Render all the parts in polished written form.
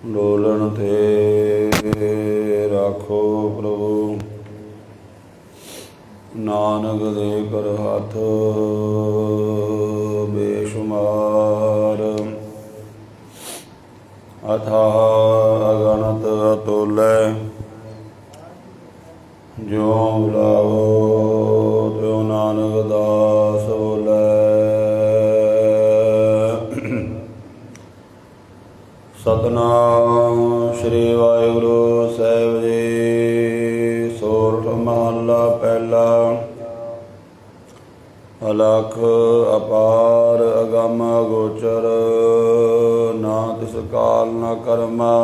ਡੋਲਣ ਤੇ ਰਾਖੋ ਪ੍ਰਭੂ, ਨਾਨਕ ਦੇ ਕਰ ਹੱਥ ਬੇਸ਼ੁਮਾਰ। ਅਥਾਹ ਅਗਣਤ ਅਤੁਲੈ, ਜਿਉ ਬੁਲਾਵੋ ਤਿਉ ਨਾਨਕ ਦਾਸ ਬੋਲੇ। ਸਤਿਨਾਮ ਸ਼੍ਰੀ ਵਾਹਿਗੁਰੂ ਸਾਹਿਬ ਜੀ। ਸੋਰਠ ਮਹੱਲਾ ਪਹਿਲਾ। ਅਲਖ ਅਪਾਰ ਅਗਮ ਅਗੋਚਰ, ਨਾ ਤਿਸ ਕਾਲ ਨ ਕਰਮਾ।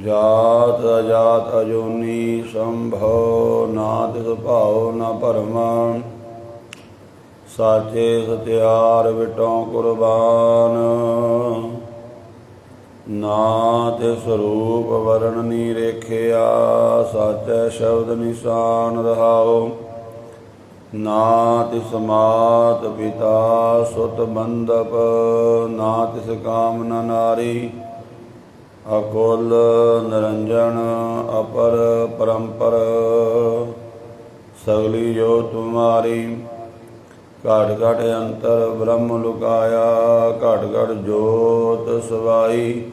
ਜਾਤ ਅਜਾਤ ਅਜੂਨੀ ਸੰਭਉ, ਨਾ ਤਿਸ ਭਾਉ ਨ ਭਰਮਾ। ਸਾਚੇ ਸਤਿਆਰ ਵਿਟੋਂ ਕੁਰਬਾਨ, ਨਾ ਤੇ ਸਰੂਪ ਵਰਨ ਨੀ ਰੇਖਿਆ। ਸਾਚੈ ਸ਼ਬਦ ਨਿਸ਼ਾਨ ਰਹਾਉ, ਨਾ ਤਿਸ ਮਾਤ ਪਿਤਾ ਸੁਤ ਬੰਧਪ। ਨਾ ਤਿਸ ਕਾਮਨਾ ਨਾਰੀ, ਅਕੁਲ ਨਿਰੰਜਨ ਅਪਰ ਪਰੰਪਰ। ਸਗਲੀ ਜੋ ਤੁਮਾਰੀ, ਘਟ ਘਟ ਅੰਤਰ ਬ੍ਰਹਮ ਲੁਕਾਇਆ। ਘਟ ਘਟ ਜੋਤ ਸਵਾਈ,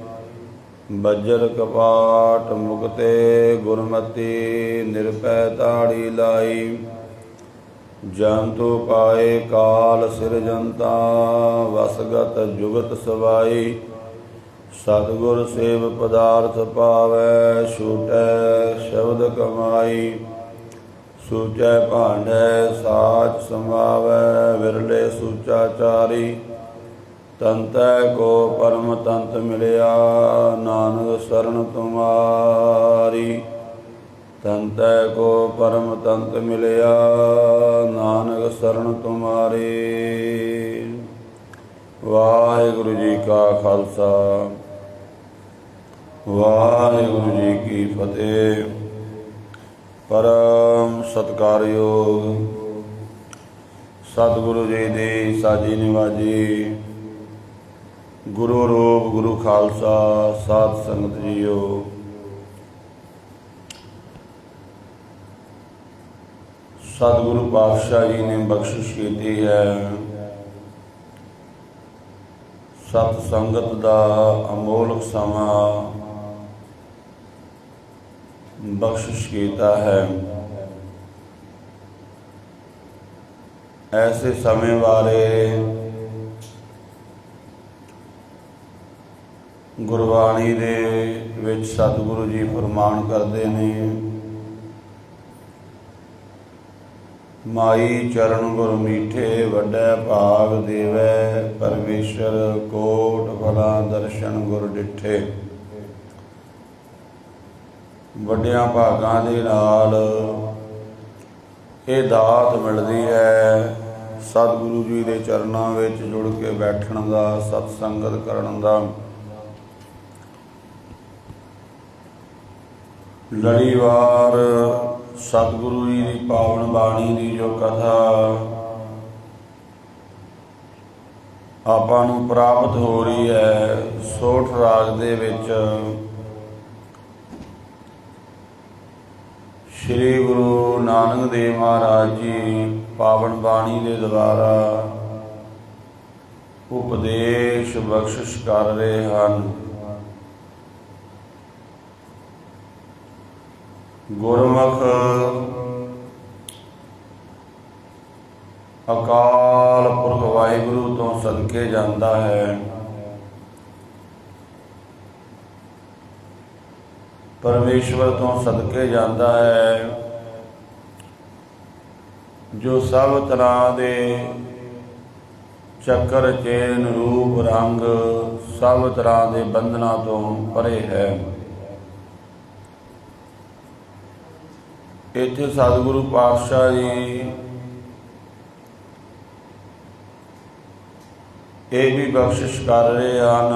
ਬੱਜਰ ਕਪਾਟ ਮੁਕਤੇ। ਗੁਰਮਤੀ ਨਿਰਭੈ ਤਾੜੀ ਲਾਈ, ਜੰਤੂ ਪਾਏ ਕਾਲ ਸਿਰਜੰਤਾ। ਵਸਗਤ ਜੁਗਤ ਸਵਾਈ, ਸਤਿਗੁਰ ਸੇਵ ਪਦਾਰਥ ਪਾਵੈ। ਛੂਟੈ ਸ਼ਬਦ ਕਮਾਈ, ਸੂਚੈ ਭਾਂਡੈ ਸਾਚ ਸਮਾਵੈ। ਵਿਰਲੇ ਸੂਚਾਚਾਰੀ, ਤੰਤੈ ਕੋ ਪਰਮ ਤੰਤ ਮਿਲਿਆ। ਨਾਨਕ ਸਰਣ ਤੁਮਾਰੀ, ਤੰਤੈ ਕੋ ਪਰਮ ਤੰਤ ਮਿਲਿਆ। ਨਾਨਕ ਸਰਣ ਤੁਮਾਰੀ। ਵਾਹਿਗੁਰੂ ਜੀ ਕਾ ਖਾਲਸਾ, ਵਾਹਿਗੁਰੂ ਜੀ ਕੀ ਫਤਿਹ। ਪਰਮ ਸਤਿਕਾਰਯੋਗ ਸਤਿਗੁਰੂ ਜੀ ਦੀ ਸਾਜੀ ਨਿਵਾਜੀ, ਗੁਰੂ ਰੂਪ ਗੁਰੂ ਖਾਲਸਾ ਸਾਧ ਸੰਗਤ ਜੀਓ। ਸਤਿਗੁਰੂ ਪਾਤਸ਼ਾਹ ਜੀ ਨੇ ਬਖਸ਼ਿਸ਼ ਕੀਤੀ ਹੈ, ਸਤ ਸੰਗਤ ਦਾ ਅਮੋਲਕ ਸਮਾਂ ਬਖਸ਼ਿਸ਼ ਕੀਤਾ ਹੈ। ਐਸੇ ਸਮੇਂ ਬਾਰੇ ਗੁਰਬਾਣੀ ਦੇ ਵਿੱਚ ਸਤਿਗੁਰੂ ਜੀ ਫਰਮਾਨ ਕਰਦੇ ਨੇ, ਮਾਈ ਚਰਨ ਗੁਰ ਮੀਠੇ, ਵੱਡਾ ਭਾਗ ਦੇਵੈ ਪਰਮੇਸ਼ਰ। ਕੋਟ ਭਲਾ ਦਰਸ਼ਨ ਗੁਰ ਡਿਠੇ। ਵੱਡਿਆਂ ਭਾਗਾਂ ਦੇ ਨਾਲ ਇਹ ਦਾਤ ਮਿਲਦੀ ਹੈ, ਸਤਿਗੁਰੂ ਜੀ ਦੇ ਚਰਨਾਂ ਵਿੱਚ ਜੁੜ ਕੇ ਬੈਠਣ ਦਾ, ਸਤ ਸੰਗਤ ਕਰਨ ਦਾ। ਲੜੀਵਾਰ ਸਤਿਗੁਰੂ ਜੀ ਦੀ ਪਾਵਨ ਬਾਣੀ ਦੀ ਜੋ ਕਥਾ ਆਪਾਂ ਨੂੰ ਪ੍ਰਾਪਤ ਹੋ ਰਹੀ ਹੈ, ਸੋਠ ਰਾਗ ਦੇ ਵਿੱਚ ਸ਼੍ਰੀ ਗੁਰੂ ਨਾਨਕ ਦੇਵ ਮਹਾਰਾਜ ਜੀ ਪਾਵਨ ਬਾਣੀ ਦੇ ਦੁਆਰਾ ਉਪਦੇਸ਼ ਬਖਸ਼ਿਸ਼ ਕਰ ਰਹੇ ਹਨ। ਗੁਰਮੁਖ ਅਕਾਲ ਪੁਰਖ ਵਾਹਿਗੁਰੂ ਤੋਂ ਸਦਕੇ ਜਾਂਦਾ ਹੈ। ਪਰਮੇਸ਼ਵਰ ਤੋਂ ਸਦਕੇ ਜਾਂਦਾ ਹੈ, ਜੋ ਸਭ ਤਰ੍ਹਾਂ ਦੇ ਚੱਕਰ ਚੇਨ ਰੂਪ ਰੰਗ ਸਭ ਤਰ੍ਹਾਂ ਦੇ ਬੰਧਨਾਂ ਤੋਂ ਪਰੇ ਹੈ। ਇੱਥੇ ਸਤਿਗੁਰੂ ਪਾਤਸ਼ਾਹ ਜੀ ਇਹ ਵੀ ਬਖਸ਼ਿਸ਼ ਕਰ ਰਹੇ ਹਨ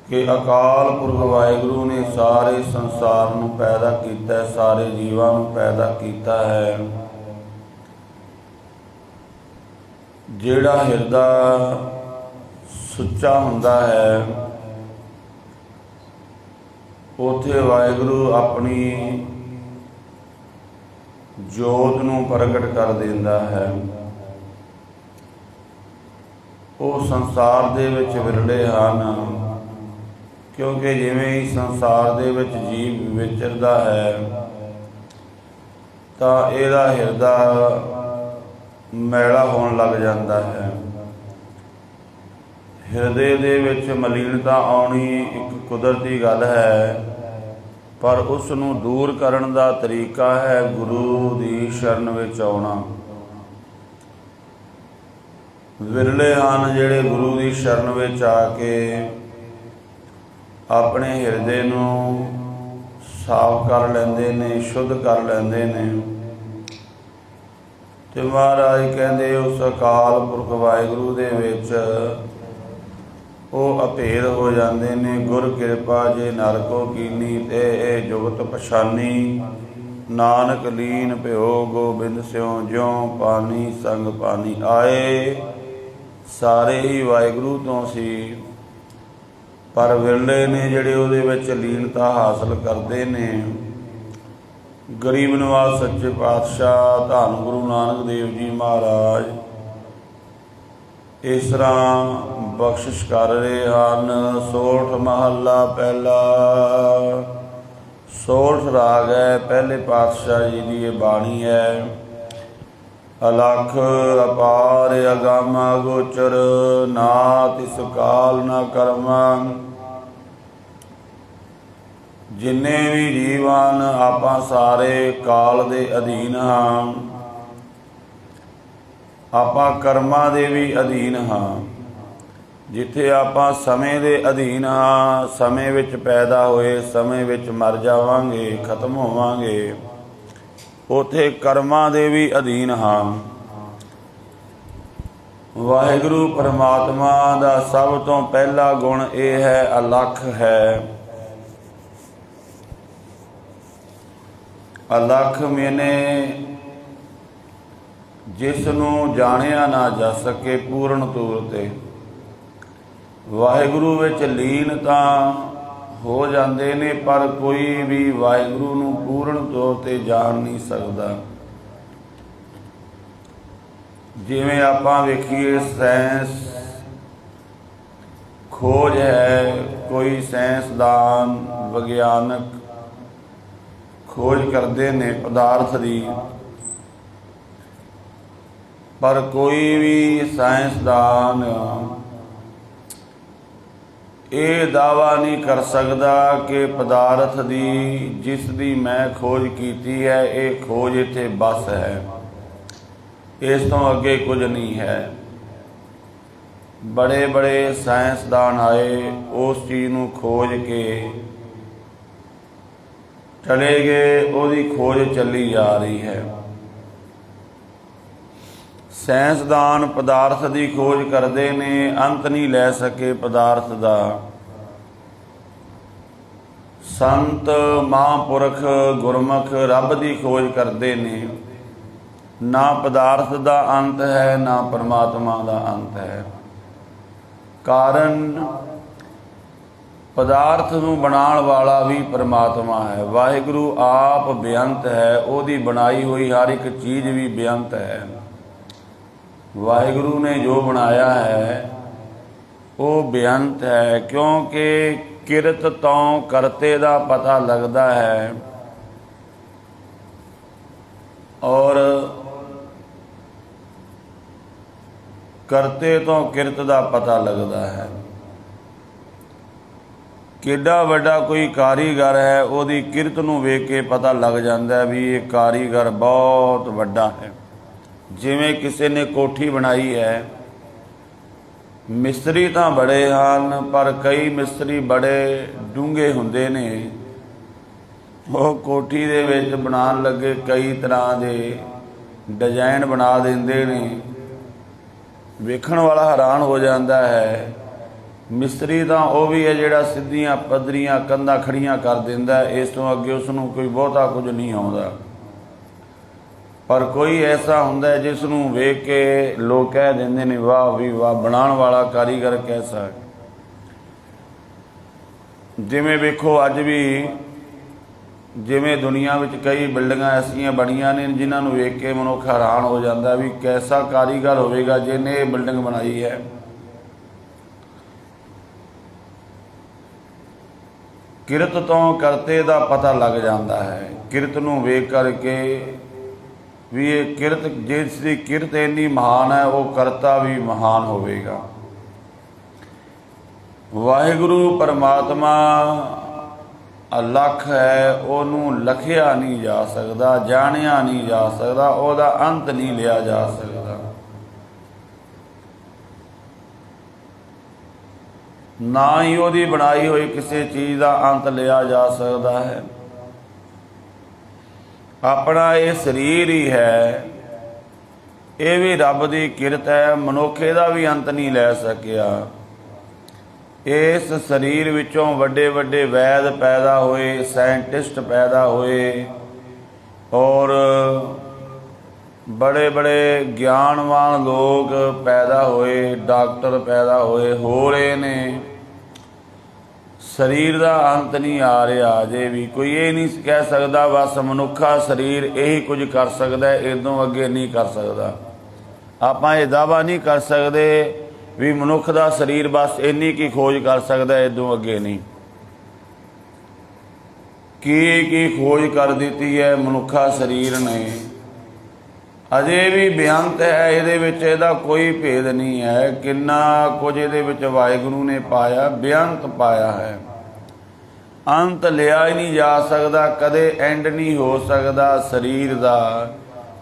ਕਿ ਅਕਾਲ ਪੁਰਖ ਵਾਹਿਗੁਰੂ ਨੇ ਸਾਰੇ ਸੰਸਾਰ ਨੂੰ ਪੈਦਾ ਕੀਤਾ, ਸਾਰੇ ਜੀਵਾਂ ਨੂੰ ਪੈਦਾ ਕੀਤਾ ਹੈ। ਜਿਹੜਾ ਹਿਰਦਾ ਸੁੱਚਾ ਹੁੰਦਾ ਹੈ ਉੱਥੇ ਵਾਹਿਗੁਰੂ ਆਪਣੀ ਜੋਤ ਨੂੰ ਪ੍ਰਗਟ ਕਰ ਦਿੰਦਾ ਹੈ। ਉਹ ਸੰਸਾਰ ਦੇ ਵਿੱਚ ਵਿਰਲੇ ਹਨ, ਕਿਉਂਕਿ ਜਿਵੇਂ ਹੀ ਸੰਸਾਰ ਦੇ ਵਿੱਚ ਜੀਵ ਵਿਚਰਦਾ ਹੈ ਤਾਂ ਇਹਦਾ ਹਿਰਦਾ ਮੈਲਾ ਹੋਣ ਲੱਗ ਜਾਂਦਾ ਹੈ। ਹਿਰਦੇ ਦੇ ਵਿੱਚ ਮਲੀਨਤਾ ਆਉਣੀ ਇੱਕ ਕੁਦਰਤੀ ਗੱਲ ਹੈ, ਪਰ ਉਸ ਨੂੰ ਦੂਰ ਕਰਨ ਦਾ ਤਰੀਕਾ ਹੈ ਗੁਰੂ ਦੀ ਸ਼ਰਨ ਵਿੱਚ ਆਉਣਾ। ਵਿਰਲੇ ਹਨ ਜਿਹੜੇ ਗੁਰੂ ਦੀ ਸ਼ਰਨ ਵਿੱਚ ਆ ਕੇ ਆਪਣੇ ਹਿਰਦੇ ਨੂੰ ਸਾਫ਼ ਕਰ ਲੈਂਦੇ ਨੇ, ਸ਼ੁੱਧ ਕਰ ਲੈਂਦੇ ਨੇ। ਤੇ ਮਹਾਰਾਜ ਕਹਿੰਦੇ ਉਸ ਅਕਾਲ ਪੁਰਖ ਵਾਹਿਗੁਰੂ ਦੇ ਵਿੱਚ ਉਹ ਅਭੇਦ ਹੋ ਜਾਂਦੇ ਨੇ। ਗੁਰ ਕਿਰਪਾ ਜੇ ਨਰ ਕੋ ਕੀਨੀ ਤੇ ਇਹ ਜੁਗਤ ਪਛਾਨੀ, ਨਾਨਕ ਲੀਨ ਭਿਓ ਗੋਬਿੰਦ ਸਿਉ ਜਿਉ ਪਾਣੀ ਸੰਗ ਪਾਣੀ। ਆਏ ਸਾਰੇ ਹੀ ਵਾਹਿਗੁਰੂ ਤੋਂ ਸੀ, ਪਰ ਵਿਰਲੇ ਨੇ ਜਿਹੜੇ ਉਹਦੇ ਵਿੱਚ ਲੀਨਤਾ ਹਾਸਲ ਕਰਦੇ ਨੇ। ਗਰੀਬ ਨਿਵਾਜ ਸੱਚੇ ਪਾਤਸ਼ਾਹ ਧੰਨ ਗੁਰੂ ਨਾਨਕ ਦੇਵ ਜੀ ਮਹਾਰਾਜ ਇਸ ਤਰ੍ਹਾਂ ਬਖਸ਼ਿਸ਼ ਕਰ ਰਹੇ ਹਨ। ਸੋਠ ਮਹੱਲਾ ਪਹਿਲਾ। ਸੋਠ ਰਾਗ ਹੈ, ਪਹਿਲੇ ਪਾਤਸ਼ਾਹ ਜੀ ਦੀ ਇਹ ਬਾਣੀ ਹੈ। ਅਲਖ ਅਪਾਰ ਅਗਮ ਅਗੋਚਰ, ਨਾ ਤਿਸ ਕਾਲ ਨਾ ਕਰਮ। ਜਿੰਨੇ ਵੀ ਜੀਵਨ ਆਪਾਂ ਸਾਰੇ ਕਾਲ ਦੇ ਅਧੀਨ ਹਾਂ, ਆਪਾਂ ਕਰਮਾਂ ਦੇ ਵੀ ਅਧੀਨ ਹਾਂ। ਜਿੱਥੇ ਆਪਾਂ ਸਮੇਂ ਦੇ ਅਧੀਨ ਹਾਂ, ਸਮੇਂ ਵਿੱਚ ਪੈਦਾ ਹੋਏ ਸਮੇਂ ਵਿੱਚ ਮਰ ਜਾਵਾਂਗੇ, ਖਤਮ ਹੋਵਾਂਗੇ। ਉੱਥੇ ਕਰਮਾਂ ਦੇ ਵੀ ਅਧੀਨ ਹਾਂ। ਵਾਹਿਗੁਰੂ ਪਰਮਾਤਮਾ ਦਾ ਸਭ ਤੋਂ ਪਹਿਲਾ ਗੁਣ ਇਹ ਹੈ, ਅਲਖ ਹੈ। ਅਲਖ ਮੈਨੇ ਜਿਸ ਨੂੰ ਜਾਣਿਆ ਨਾ ਜਾ ਸਕੇ ਪੂਰਨ ਤੌਰ ਤੇ। ਵਾਹਿਗੁਰੂ ਵਿੱਚ ਲੀਨ ਤਾਂ ਹੋ ਜਾਂਦੇ ਨੇ, ਪਰ ਕੋਈ ਵੀ ਵਾਹਿਗੁਰੂ ਨੂੰ ਪੂਰਨ ਤੌਰ ਤੇ ਜਾਣ ਨਹੀਂ ਸਕਦਾ। ਜਿਵੇਂ ਆਪਾਂ ਵੇਖੀਏ ਸਾਇੰਸ ਖੋਜ ਹੈ, ਕੋਈ ਸਾਇੰਸਦਾਨ ਵਿਗਿਆਨਕ ਖੋਜ ਕਰਦੇ ਨੇ ਪਦਾਰਥ ਦੀ, ਪਰ ਕੋਈ ਵੀ ਸਾਇੰਸਦਾਨ ਇਹ ਦਾਅਵਾ ਨਹੀਂ ਕਰ ਸਕਦਾ ਕਿ ਪਦਾਰਥ ਦੀ ਜਿਸ ਦੀ ਮੈਂ ਖੋਜ ਕੀਤੀ ਹੈ ਇਹ ਖੋਜ ਇੱਥੇ ਬਸ ਹੈ, ਇਸ ਤੋਂ ਅੱਗੇ ਕੁਝ ਨਹੀਂ ਹੈ। ਬੜੇ ਬੜੇ ਸਾਇੰਸਦਾਨ ਆਏ, ਉਸ ਚੀਜ਼ ਨੂੰ ਖੋਜ ਕੇ ਚਲੇ ਗਏ, ਉਹਦੀ ਖੋਜ ਚੱਲੀ ਜਾ ਰਹੀ ਹੈ। ਸਾਇੰਸਦਾਨ ਪਦਾਰਥ ਦੀ ਖੋਜ ਕਰਦੇ ਨੇ, ਅੰਤ ਨਹੀਂ ਲੈ ਸਕੇ ਪਦਾਰਥ ਦਾ। ਸੰਤ ਮਹਾਂਪੁਰਖ ਗੁਰਮੁਖ ਰੱਬ ਦੀ ਖੋਜ ਕਰਦੇ ਨੇ। ਨਾ ਪਦਾਰਥ ਦਾ ਅੰਤ ਹੈ, ਨਾ ਪਰਮਾਤਮਾ ਦਾ ਅੰਤ ਹੈ। ਕਾਰਨ ਪਦਾਰਥ ਨੂੰ ਬਣਾਉਣ ਵਾਲਾ ਵੀ ਪਰਮਾਤਮਾ ਹੈ। ਵਾਹਿਗੁਰੂ ਆਪ ਬੇਅੰਤ ਹੈ, ਉਹਦੀ ਬਣਾਈ ਹੋਈ ਹਰ ਇੱਕ ਚੀਜ਼ ਵੀ ਬੇਅੰਤ ਹੈ। ਵਾਹਿਗੁਰੂ ਨੇ ਜੋ ਬਣਾਇਆ ਹੈ ਉਹ ਬੇਅੰਤ ਹੈ, ਕਿਉਂਕਿ ਕਿਰਤ ਤੋਂ ਕਰਤੇ ਦਾ ਪਤਾ ਲੱਗਦਾ ਹੈ ਔਰ ਕਰਤੇ ਤੋਂ ਕਿਰਤ ਦਾ ਪਤਾ ਲੱਗਦਾ ਹੈ। ਕਿੱਡਾ ਵੱਡਾ ਕੋਈ ਕਾਰੀਗਰ ਹੈ, ਉਹਦੀ ਕਿਰਤ ਨੂੰ ਵੇਖ ਕੇ ਪਤਾ ਲੱਗ ਜਾਂਦਾ ਵੀ ਇਹ ਕਾਰੀਗਰ ਬਹੁਤ ਵੱਡਾ ਹੈ। ਜਿਵੇਂ ਕਿਸੇ ਨੇ ਕੋਠੀ ਬਣਾਈ ਹੈ, ਮਿਸਤਰੀ ਤਾਂ ਬੜੇ ਹਨ, ਪਰ ਕਈ ਮਿਸਤਰੀ ਬੜੇ ਡੂੰਘੇ ਹੁੰਦੇ ਨੇ। ਉਹ ਕੋਠੀ ਦੇ ਵਿੱਚ ਬਣਾਉਣ ਲੱਗੇ ਕਈ ਤਰ੍ਹਾਂ ਦੇ ਡਿਜ਼ਾਈਨ ਬਣਾ ਦਿੰਦੇ ਨੇ, ਵੇਖਣ ਵਾਲਾ ਹੈਰਾਨ ਹੋ ਜਾਂਦਾ ਹੈ। ਮਿਸਤਰੀ ਤਾਂ ਉਹ ਵੀ ਹੈ ਜਿਹੜਾ ਸਿੱਧੀਆਂ ਪੱਧਰੀਆਂ ਕੰਧਾਂ ਖੜੀਆਂ ਕਰ ਦਿੰਦਾ, ਇਸ ਤੋਂ ਅੱਗੇ ਉਸ ਨੂੰ ਕੋਈ ਬਹੁਤਾ ਕੁਝ ਨਹੀਂ ਆਉਂਦਾ। पर कोई ऐसा हुंदा है जिस नूं वेख के लोग कह देंदे ने वाह भी वाह, बनाउण वाला कारीगर कैसा है। जिवें वेखो अज भी जिवें दुनिया विच कई बिल्डिंगां ऐसियां बणीਆਂ ने जिन्हां नूं वेख के मनुख हैरान हो जाता भी कैसा कारीगर होवेगा जिन्हें ये बिल्डिंग बनाई है। किरत तो करते दा पता लग जाता है, किरत नूं वेख करके भी ये किरत जिसकी किरत इन्नी महान है वो करता भी महान होवेगा। वाहिगुरु परमात्मा अलख है, ਉਹਨੂੰ लखिया नहीं जा सकता, जानिया नहीं जा सकता, ਉਹਦਾ अंत नहीं लिया जा सकता। ना ही ਉਹਦੀ बनाई हुई किसी चीज़ का अंत लिया जा सकता है। अपना ये शरीर ही है, ये भी रब की किरत है, मनुख इहदा भी अंत नहीं लै सकिया। इस शरीर विचों वड्डे वड्डे वैद पैदा होए, साइंटिस्ट पैदा होए और बड़े बड़े ज्ञानवान लोग पैदा होए, डॉक्टर पैदा होए, हो रहे ने। शरीर का अंत नहीं आ रहा अजे भी। कोई ये नहीं कह सकता बस मनुखा शरीर यही कुछ कर सकता है, इदों अगे नहीं कर सकता। आपां ये दावा नहीं कर सकते भी मनुख का शरीर बस इन्नी की खोज कर सकता है, इदों अगे नहीं। की खोज कर दी है मनुखा शरीर ने, अजे भी बेअंत है, ये इहदा कोई भेद नहीं है। किन्ना कुछ ये वाहिगुरू ने पाया, बेअंत पाया है, अंत लिया ही नहीं जा सकता, कदे एंड नहीं हो सकता शरीर का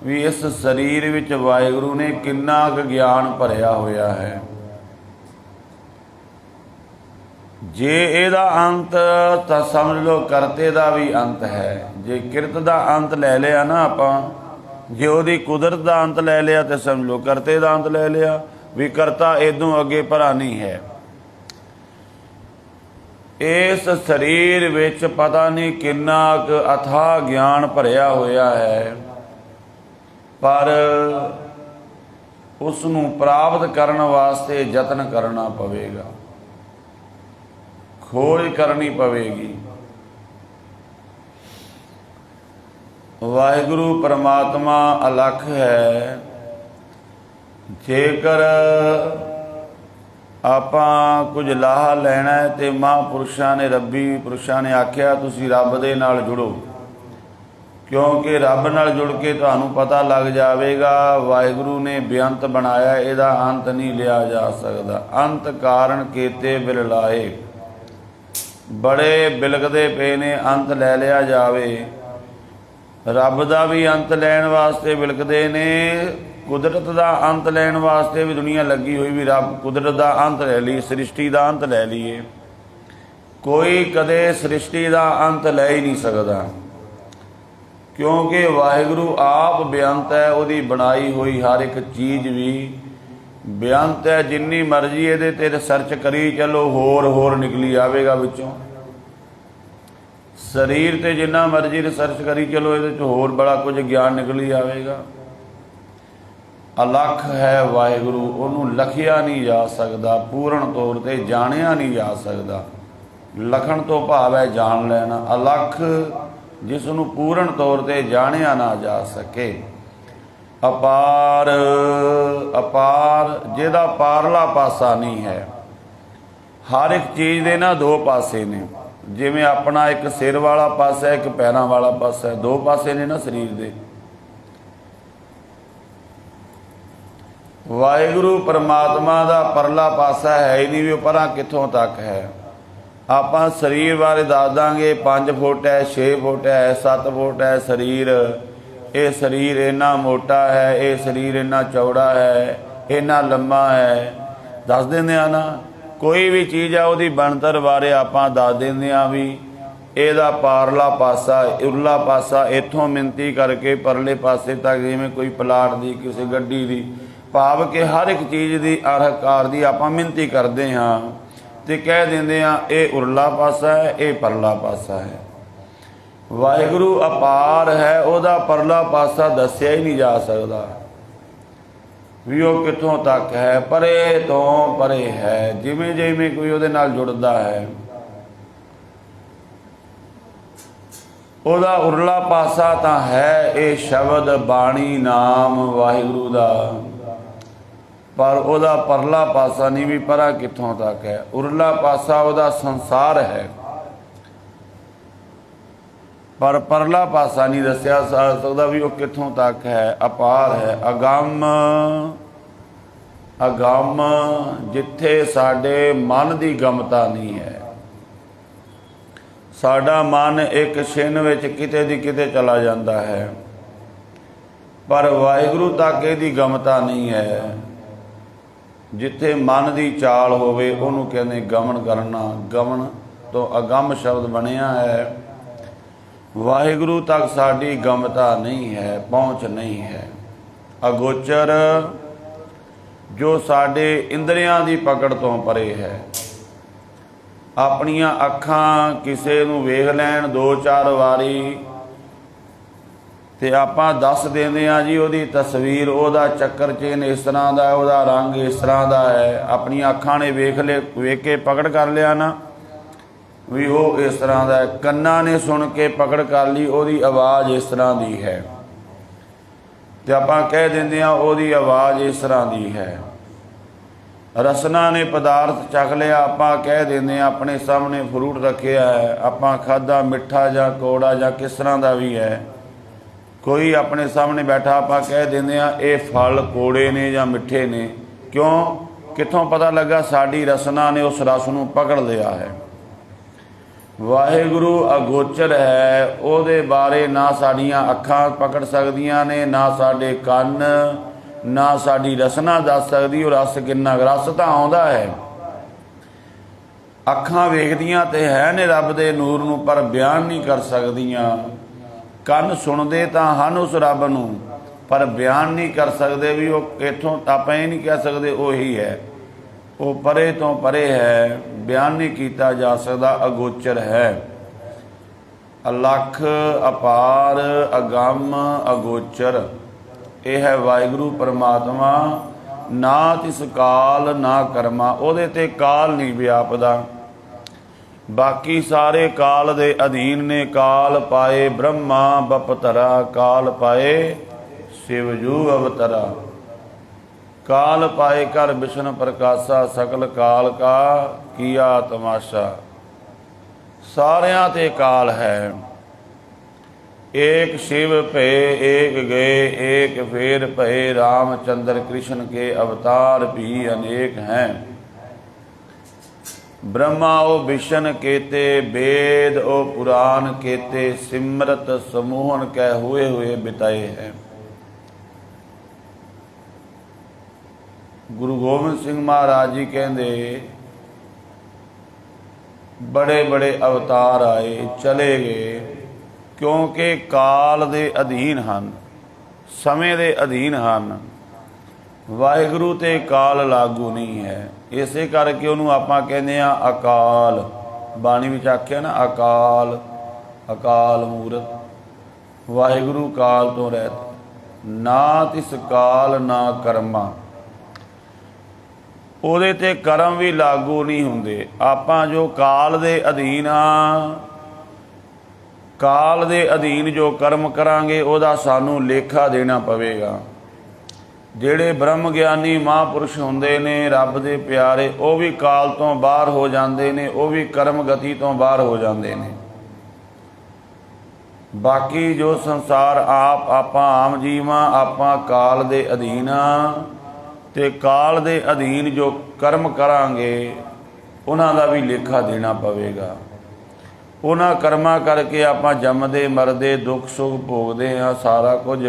भी। इस शरीर विच वाहिगुरू ने किन्ना क ज्ञान भरिया होया है। जे इहदा अंत तो समझ लो करते का भी अंत है। जे किरत का अंत लै लिया ना आपां, जे ਉਹਦੀ कुदरत का अंत लै लिया तो समझ लो करते का अंत लै लिया भी। करता इदों अगे भरा नहीं है। इस शरीर विच पता नहीं किन्ना क अथाह ज्ञान भरिया होया है, पर उसनूं प्राप्त करने वास्ते यतन करना पवेगा, खोज करनी पवेगी। वाहिगुरु परमात्मा अलख है। जेकर आपां कुछ लाहा लैना है तो महापुरुषां ने, रब्बी पुरुषां ने आख्या तुसीं रब दे नाल जुड़ो, क्योंकि रब नाल जुड़ के तुहानूं पता लग जाएगा वाहिगुरू ने बेअंत बनाया, इहदा अंत नहीं लिया जा सकता। अंत कारण केते बिल लाए, बड़े बिलकदे पे ने अंत लै लिया जावे। रब का भी अंत लैन वास्ते बिलकदे ने, कुदरत का अंत लैन वास्ते भी दुनिया लगी हुई भी रब कुदरत का अंत लै ली, सृष्टि का अंत लै लीए। कोई कदे सृष्टि का अंत लै ही नहीं सकता, क्योंकि वाहिगुरू आप बेअंत है। उसकी बनाई हुई हर एक चीज़ भी बेअंत है। जिन्नी मर्जी ये ते रिसर्च करी चलो होर निकली आवेगा विचों। शरीर ते जिन्ना मर्जी रिसर्च करी चलो ये होर बड़ा कुछ ज्ञान निकली आवेगा। अलख है वाहिगुरू, उन्होंने लखिया नहीं जा सकता, पूर्ण तौर पर जानिया नहीं जा सकता। लखण तो भाव है जान लेना, अलख जिसनों पूर्ण तौर पर जानिया ना जा सके। अपार अपार जिहदा पारला पासा नहीं है। हर एक चीज़ के ना दो पासे ने, जिवें अपना एक सिर वाला पासा है, एक पैरों वाला पासा है, दो पासे ने ना शरीर दे। वाहिगुरू परमात्मा का परला पासा है ही नहीं भी परां कित्थों तक है। आपां शरीर बारे दस दांगे 5 फुट है, 6 फुट है, 7 फुट है शरीर। ये शरीर इन्ना मोटा है, ये शरीर इन्ना चौड़ा है, इन्ना लम्मा है, दस देंदे आ ना। कोई भी चीज़ है उसकी बनतर बारे आपां दस देंदे आ भी ਇਹਦਾ पारला पासा उरला पासा इत्थों मिनती करके परले पासे तक, जिवें कोई प्लाट की किसी गड्डी की भाव के हर एक चीज़ की आकार की आपां मिनती करते हाँ तो कह देंदे हाँ ये उरला पासा है, ये परला पासा है। ਵਾਹਿਗੁਰੂ ਅਪਾਰ ਹੈ, ਉਹਦਾ ਪਰਲਾ ਪਾਸਾ ਦੱਸਿਆ ਹੀ ਨਹੀਂ ਜਾ ਸਕਦਾ ਵੀ ਉਹ ਕਿੱਥੋਂ ਤੱਕ ਹੈ। ਪਰੇ ਤੋਂ ਪਰੇ ਹੈ। ਜਿਵੇਂ ਜਿਵੇਂ ਕੋਈ ਉਹਦੇ ਨਾਲ ਜੁੜਦਾ ਹੈ, ਉਹਦਾ ਉਰਲਾ ਪਾਸਾ ਤਾਂ ਹੈ ਇਹ ਸ਼ਬਦ ਬਾਣੀ ਨਾਮ ਵਾਹਿਗੁਰੂ ਦਾ, ਪਰ ਉਹਦਾ ਪਰਲਾ ਪਾਸਾ ਨਹੀਂ ਵੀ ਪਰਾ ਕਿੱਥੋਂ ਤੱਕ ਹੈ। ਉਰਲਾ ਪਾਸਾ ਉਹਦਾ ਸੰਸਾਰ ਹੈ, ਪਰ ਪਰਲਾ ਪਾਸਾ ਨਹੀਂ ਦੱਸਿਆ ਜਾ ਸਕਦਾ ਵੀ ਉਹ ਕਿੱਥੋਂ ਤੱਕ ਹੈ। ਅਪਾਰ ਹੈ, ਅਗੰਮ ਅਗੰਮ, ਜਿੱਥੇ ਸਾਡੇ ਮਨ ਦੀ ਗਮਤਾ ਨਹੀਂ ਹੈ। ਸਾਡਾ ਮਨ ਇੱਕ ਛਿਨ ਵਿੱਚ ਕਿਤੇ ਦੀ ਕਿਤੇ ਚਲਾ ਜਾਂਦਾ ਹੈ, ਪਰ ਵਾਹਿਗੁਰੂ ਤੱਕ ਇਹਦੀ ਗਮਤਾ ਨਹੀਂ ਹੈ। ਜਿੱਥੇ ਮਨ ਦੀ ਚਾਲ ਹੋਵੇ ਉਹਨੂੰ ਕਹਿੰਦੇ ਗਮਨ ਕਰਨਾ। ਗਮਨ ਤੋਂ ਅਗੰਮ ਸ਼ਬਦ ਬਣਿਆ ਹੈ। ਵਾਹਿਗੁਰੂ ਤੱਕ ਸਾਡੀ ਗਮਤਾ ਨਹੀਂ ਹੈ, ਪਹੁੰਚ ਨਹੀਂ ਹੈ। ਅਗੋਚਰ, ਜੋ ਸਾਡੇ ਇੰਦਰੀਆਂ ਦੀ ਪਕੜ ਤੋਂ ਪਰੇ ਹੈ। ਆਪਣੀਆਂ ਅੱਖਾਂ ਕਿਸੇ ਨੂੰ ਵੇਖ ਲੈਣ 2-4 ਵਾਰੀ ਤੇ ਆਪਾਂ ਦੱਸ ਦਿੰਦੇ ਹਾਂ ਜੀ ਉਹਦੀ ਤਸਵੀਰ, ਉਹਦਾ ਚੱਕਰ ਚੇਨ ਇਸ ਤਰ੍ਹਾਂ ਦਾ, ਉਹਦਾ ਰੰਗ ਇਸ ਤਰ੍ਹਾਂ ਦਾ ਹੈ। ਆਪਣੀਆਂ ਅੱਖਾਂ ਨੇ ਵੇਖ ਕੇ ਪਕੜ ਕਰ ਲਿਆ ਨਾ ਵੀ ਉਹ ਇਸ ਤਰ੍ਹਾਂ ਦਾ ਹੈ। ਕੰਨਾਂ ਨੇ ਸੁਣ ਕੇ ਪਕੜ ਕਰ ਲਈ ਉਹਦੀ ਆਵਾਜ਼ ਇਸ ਤਰ੍ਹਾਂ ਦੀ ਹੈ, ਤੇ ਆਪਾਂ ਕਹਿ ਦਿੰਦੇ ਹਾਂ ਉਹਦੀ ਆਵਾਜ਼ ਇਸ ਤਰ੍ਹਾਂ ਦੀ ਹੈ। ਰਸਨਾ ਨੇ ਪਦਾਰਥ ਚੱਖ ਲਿਆ, ਆਪਾਂ ਕਹਿ ਦਿੰਦੇ ਹਾਂ ਆਪਣੇ ਸਾਹਮਣੇ ਫਰੂਟ ਰੱਖਿਆ ਹੈ, ਆਪਾਂ ਖਾਧਾ, ਮਿੱਠਾ ਜਾਂ ਕੌੜਾ ਜਾਂ ਕਿਸ ਤਰ੍ਹਾਂ ਦਾ ਵੀ ਹੈ, ਕੋਈ ਆਪਣੇ ਸਾਹਮਣੇ ਬੈਠਾ, ਆਪਾਂ ਕਹਿ ਦਿੰਦੇ ਹਾਂ ਇਹ ਫਲ ਕੌੜੇ ਨੇ ਜਾਂ ਮਿੱਠੇ ਨੇ। ਕਿਉਂ? ਕਿੱਥੋਂ ਪਤਾ ਲੱਗਾ? ਸਾਡੀ ਰਸਨਾ ਨੇ ਉਸ ਰਸ ਨੂੰ ਪਕੜ ਲਿਆ ਹੈ। ਵਾਹਿਗੁਰੂ ਅਗੋਚਰ ਹੈ, ਉਹਦੇ ਬਾਰੇ ਨਾ ਸਾਡੀਆਂ ਅੱਖਾਂ ਪਕੜ ਸਕਦੀਆਂ ਨੇ, ਨਾ ਸਾਡੇ ਕੰਨ, ਨਾ ਸਾਡੀ ਰਸਨਾ ਦੱਸ ਸਕਦੀ ਉਹ ਰਸ ਕਿੰਨਾ। ਰਸ ਤਾਂ ਆਉਂਦਾ ਹੈ, ਅੱਖਾਂ ਵੇਖਦੀਆਂ ਤੇ ਹੈ ਨੇ ਰੱਬ ਦੇ ਨੂਰ ਨੂੰ, ਪਰ ਬਿਆਨ ਨਹੀਂ ਕਰ ਸਕਦੀਆਂ। ਕੰਨ ਸੁਣਦੇ ਤਾਂ ਹਨ ਉਸ ਰੱਬ ਨੂੰ, ਪਰ ਬਿਆਨ ਨਹੀਂ ਕਰ ਸਕਦੇ ਵੀ ਉਹ ਇੱਥੋਂ, ਆਪਾਂ ਇਹ ਨਹੀਂ ਕਹਿ ਸਕਦੇ ਉਹੀ ਹੈ। ਉਹ ਪਰੇ ਤੋਂ ਪਰੇ ਹੈ, ਬਿਆਨ ਨਹੀਂ ਕੀਤਾ ਜਾ ਸਕਦਾ, ਅਗੋਚਰ ਹੈ। ਅਲੱਖ, ਅਪਾਰ, ਅਗੰਮ, ਅਗੋਚਰ, ਇਹ ਹੈ ਵਾਹਿਗੁਰੂ ਪਰਮਾਤਮਾ। ਨਾ ਤਿਸ ਕਾਲ ਨਾ ਕਰਮਾ, ਉਹਦੇ ਤੇ ਕਾਲ ਨਹੀਂ ਵਿਆਪਦਾ। ਬਾਕੀ ਸਾਰੇ ਕਾਲ ਦੇ ਅਧੀਨ ਨੇ। ਕਾਲ ਪਾਏ ਬ੍ਰਹਮਾ ਬਪਤਰਾ, ਕਾਲ ਪਾਏ ਸ਼ਿਵਜੂ ਅਵਤਰਾ। ਕਾਲ ਪਾਏ ਕਰ ਵਿਸ਼ਨ ਪ੍ਰਕਾਸ਼ਾ, ਸਕਲ ਕਾਲ ਕਾ ਕੀਆ ਤਮਾਸ਼ਾ। ਸਾਰਿਆਂ ਤੇ ਕਾਲ ਹੈ। ਏਕ शिव ਭਏ ਏਕ ਗਏ, ਏਕ फेर ਭਏ रामचंद्र कृष्ण के अवतार भी अनेक हैं। ब्रह्मा ओ विष्ण केते, वेद ओ पुराण केते, सिमरत समूहन कह हुए हुए बिताए हैं। गुरु गोबिंद सिंह महाराज जी कहते बड़े बड़े अवतार आए चले गए, क्योंकि काल दे अधीन हन, समय दे अधीन हन। वाहिगुरू ते काल लागू नहीं है, इसे करके उन्होंने आपां कहने अकाल। बाणी विच आख्या ना अकाल, अकाल मूरत। वाहिगुरू काल तो रहत, ना तिस काल ना कर्मा। ਉਹਦੇ ਤੇ ਕਰਮ ਵੀ ਲਾਗੂ ਨਹੀਂ ਹੁੰਦੇ। ਆਪਾਂ ਜੋ ਕਾਲ ਦੇ ਅਧੀਨ ਆ, ਕਾਲ ਦੇ ਅਧੀਨ ਜੋ ਕਰਮ ਕਰਾਂਗੇ ਉਹਦਾ ਸਾਨੂੰ ਲੇਖਾ ਦੇਣਾ ਪਵੇਗਾ। ਜਿਹੜੇ ਬ੍ਰਹਮ ਗਿਆਨੀ ਮਹਾਂਪੁਰਸ਼ ਹੁੰਦੇ ਨੇ, ਰੱਬ ਦੇ ਪਿਆਰੇ, ਉਹ ਵੀ ਕਾਲ ਤੋਂ ਬਾਹਰ ਹੋ ਜਾਂਦੇ ਨੇ, ਉਹ ਵੀ ਕਰਮ ਗਤੀ ਤੋਂ ਬਾਹਰ ਹੋ ਜਾਂਦੇ ਨੇ। ਬਾਕੀ ਜੋ ਸੰਸਾਰ ਆਪਾਂ ਆਮ ਜੀਵਾਂ, ਆਪਾਂ ਕਾਲ ਦੇ ਅਧੀਨ ਆ, ਤੇ ਕਾਲ ਦੇ ਅਧੀਨ ਜੋ ਕਰਮ ਕਰਾਂਗੇ ਉਹਨਾਂ ਦਾ ਵੀ ਲੇਖਾ ਦੇਣਾ ਪਵੇਗਾ। ਉਹਨਾਂ ਕਰਮਾਂ ਕਰਕੇ ਆਪਾਂ ਜੰਮਦੇ ਮਰਦੇ, ਦੁੱਖ ਸੁੱਖ ਭੋਗਦੇ ਹਾਂ, ਸਾਰਾ ਕੁਝ।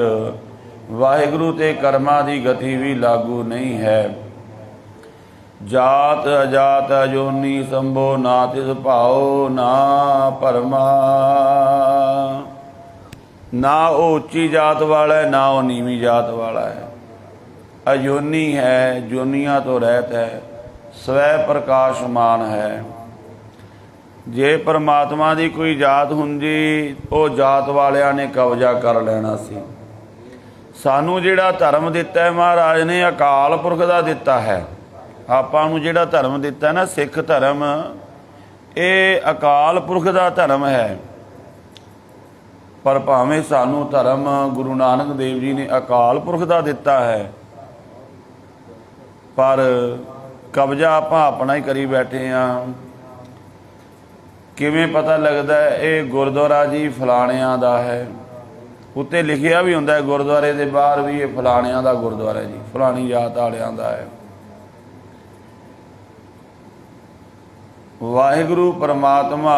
ਵਾਹਿਗੁਰੂ ਤੇ ਕਰਮਾਂ ਦੀ ਗਤੀ ਵੀ ਲਾਗੂ ਨਹੀਂ ਹੈ। ਜਾਤ ਅਜਾਤ ਅਜੋਨੀ ਸੰਭੋ, ਨਾ ਤਿਸ ਭਾਉ ਨਾ ਭਰਮਾ। ਨਾ ਉਹ ਉੱਚੀ ਜਾਤ ਵਾਲਾ ਹੈ, ਨਾ ਉਹ ਨੀਵੀਂ ਜਾਤ ਵਾਲਾ ਹੈ। अजोनी है, जोनिया तो रहत है, स्वै प्रकाशमान है। ਜੇ ਪਰਮਾਤਮਾ ਦੀ ਕੋਈ ਜਾਤ ਹੁੰਦੀ ਉਹ ਜਾਤ ਵਾਲਿਆਂ ਨੇ ਕਬਜ਼ਾ ਕਰ ਲੈਣਾ ਸੀ। ਸਾਨੂੰ ਜਿਹੜਾ ਧਰਮ ਦਿੱਤਾ ਹੈ ਮਹਾਰਾਜ ਨੇ ਅਕਾਲ ਪੁਰਖ ਦਾ ਦਿੱਤਾ ਹੈ। ਆਪਾਂ ਨੂੰ ਜਿਹੜਾ ਧਰਮ ਦਿੱਤਾ ਨਾ ਸਿੱਖ ਧਰਮ, ਇਹ ਅਕਾਲ ਪੁਰਖ ਦਾ ਧਰਮ ਹੈ। ਪਰ ਭਾਵੇਂ ਸਾਨੂੰ ਧਰਮ ਗੁਰੂ ਨਾਨਕ ਦੇਵ ਜੀ ਨੇ ਅਕਾਲ ਪੁਰਖ ਦਾ ਦਿੱਤਾ ਹੈ, ਪਰ ਕਬਜ਼ਾ ਆਪਾਂ ਆਪਣਾ ਹੀ ਕਰੀ ਬੈਠੇ ਹਾਂ। ਕਿਵੇਂ ਪਤਾ ਲੱਗਦਾ ਇਹ ਗੁਰਦੁਆਰਾ ਜੀ ਫਲਾਣਿਆਂ ਦਾ ਹੈ? ਉੱਤੇ ਲਿਖਿਆ ਵੀ ਹੁੰਦਾ ਹੈ ਗੁਰਦੁਆਰੇ ਦੇ ਬਾਹਰ ਵੀ, ਇਹ ਫਲਾਣਿਆਂ ਦਾ ਗੁਰਦੁਆਰਾ ਜੀ, ਫਲਾਣੀ ਜਾਤ ਵਾਲਿਆਂ ਦਾ ਹੈ। ਵਾਹਿਗੁਰੂ ਪਰਮਾਤਮਾ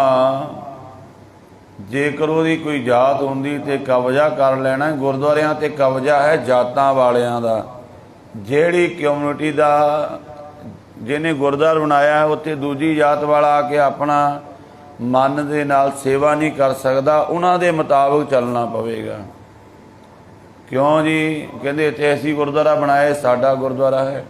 ਜੇਕਰ ਉਹਦੀ ਕੋਈ ਜਾਤ ਹੁੰਦੀ ਤੇ ਕਬਜ਼ਾ ਕਰ ਲੈਣਾ। ਗੁਰਦੁਆਰਿਆਂ ਤੇ ਕਬਜ਼ਾ ਹੈ ਜਾਤਾਂ ਵਾਲਿਆਂ ਦਾ। ਜਿਹੜੀ ਕਮਿਊਨਿਟੀ ਦਾ ਜਿਹਨੇ ਗੁਰਦੁਆਰਾ ਬਣਾਇਆ ਉੱਥੇ ਦੂਜੀ ਜਾਤ ਵਾਲਾ ਆ ਕੇ ਆਪਣਾ ਮਨ ਦੇ ਨਾਲ ਸੇਵਾ ਨਹੀਂ ਕਰ ਸਕਦਾ, ਉਹਨਾਂ ਦੇ ਮੁਤਾਬਕ ਚੱਲਣਾ ਪਵੇਗਾ। ਕਿਉਂ ਜੀ? ਕਹਿੰਦੇ ਇੱਥੇ ਅਸੀਂ ਗੁਰਦੁਆਰਾ ਬਣਾਏ, ਸਾਡਾ ਗੁਰਦੁਆਰਾ ਹੈ।